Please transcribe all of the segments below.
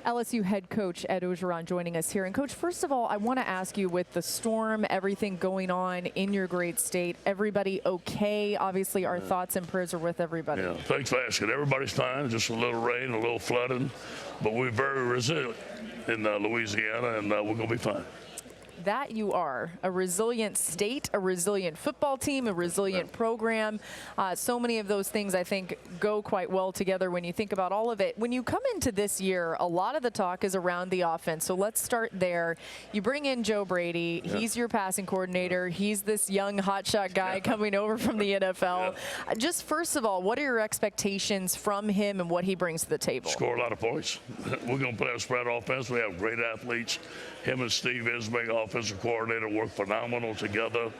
LSU head coach Ed Orgeron joining us here. And Coach, first of all, I want to ask you, with the storm, everything going on in your great state, everybody okay? Obviously, our thoughts and prayers are with everybody. Yeah, thanks for asking. Everybody's fine. Just a little rain, a little flooding, but we're very resilient in Louisiana, and we're going to be fine. That you are. A resilient state, a resilient football team, a resilient program. So many of those things, I think, go quite well together when you think about all of it. When you come into this year, a lot of the talk is around the offense. So let's start there. You bring in Joe Brady. Yeah. He's your passing coordinator. He's this young hotshot guy coming over from the NFL. Yeah. Just first of all, what are your expectations from him and what he brings to the table? Score a lot of points. We're going to play a spread offense. We have great athletes. Him and Steve Ismay, offensive coordinator, work phenomenal together.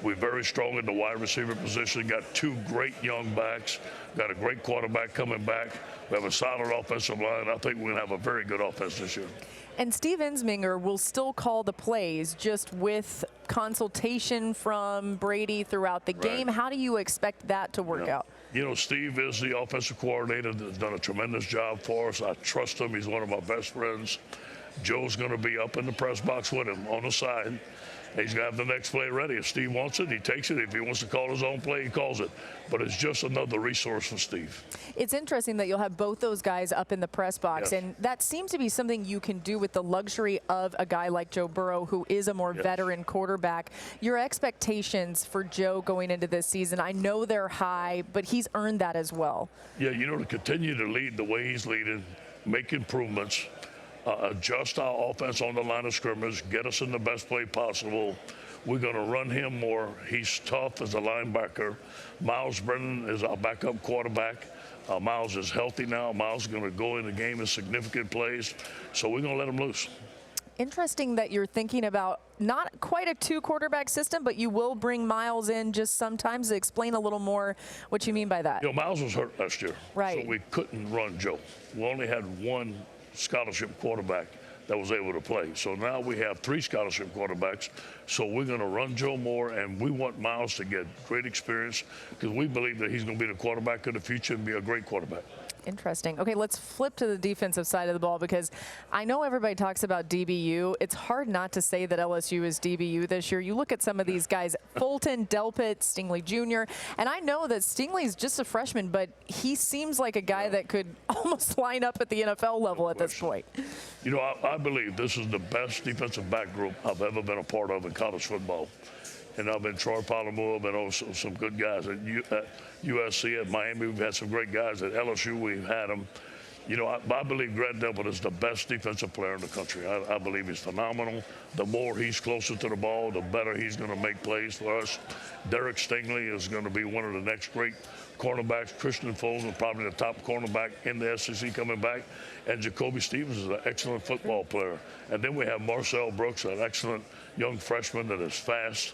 We're very strong in the wide receiver position. Got two great young backs. Got a great quarterback coming back. We have a solid offensive line. I think we're going to have a very good offense this year. And Steve Ensminger will still call the plays, just with consultation from Brady throughout the game. Right. How do you expect that to work out? You know, Steve is the offensive coordinator that's done a tremendous job for us. I trust him. He's one of my best friends. Joe's going to be up in the press box with him on the side. He's going to have the next play ready. If Steve wants it, he takes it. If he wants to call his own play, he calls it. But it's just another resource for Steve. It's interesting that you'll have both those guys up in the press box. Yes. And that seems to be something you can do with the luxury of a guy like Joe Burrow, who is a more veteran quarterback. Your expectations for Joe going into this season, I know they're high, but he's earned that as well. Yeah, you know, to continue to lead the way he's leading, make improvements, adjust our offense on the line of scrimmage, get us in the best play possible. We're going to run him more. He's tough as a linebacker. Miles Brennan is our backup quarterback. Miles is healthy now. Miles is going to go in the game in significant plays, so we're going to let him loose. Interesting that you're thinking about not quite a two-quarterback system, but you will bring Miles in just sometimes. Explain a little more what you mean by that. You know, Miles was hurt last year, right? So we couldn't run Joe. We only had one scholarship quarterback that was able to play. So now we have three scholarship quarterbacks. So we're going to run Joe more, and we want Miles to get great experience because we believe that he's going to be the quarterback of the future and be a great quarterback. Interesting. Okay, let's flip to the defensive side of the ball, because I know everybody talks about DBU. It's hard not to say that LSU is DBU this year. You look at some of these guys, Fulton, Delpit, Stingley Jr., and I know that Stingley's just a freshman, but he seems like a guy that could almost line up at the NFL level at this point. You know, I believe this is the best defensive back group I've ever been a part of in college football. And I've been Troy Polamalu, I've been also some good guys at USC, at Miami. We've had some great guys at LSU. We've had them. You know, I believe Grant Delpit is the best defensive player in the country. I believe he's phenomenal. The more he's closer to the ball, the better he's going to make plays for us. Derek Stingley is going to be one of the next great cornerbacks. Christian Fulton is probably the top cornerback in the SEC coming back. And Jacoby Stevens is an excellent football player. And then we have Marcel Brooks, an excellent young freshman that is fast,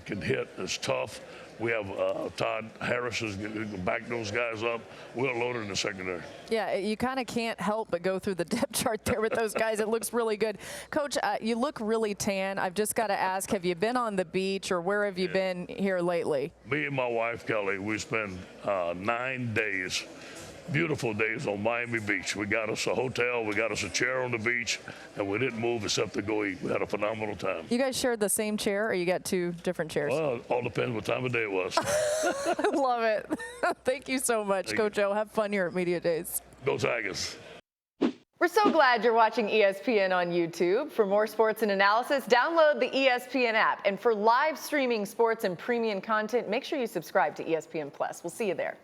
can hit, is tough. We have Todd Harris who can back those guys up. We're loaded in the secondary. Yeah, you kind of can't help but go through the depth chart there with those guys. It looks really good. Coach, you look really tan. I've just got to ask, have you been on the beach, or where have you been here lately? Me and my wife, Kelly, we spent 9 days, beautiful days on Miami Beach. We got us a hotel, we got us a chair on the beach, and we didn't move except to go eat. We had a phenomenal time. You guys shared the same chair, or you got two different chairs? Well, it all depends what time of day it was. I love it. Thank you so much, Coach O. Have fun here at Media Days. Go Tigers. We're so glad you're watching ESPN on YouTube. For more sports and analysis, download the ESPN app. And for live streaming sports and premium content, make sure you subscribe to ESPN Plus. We'll see you there.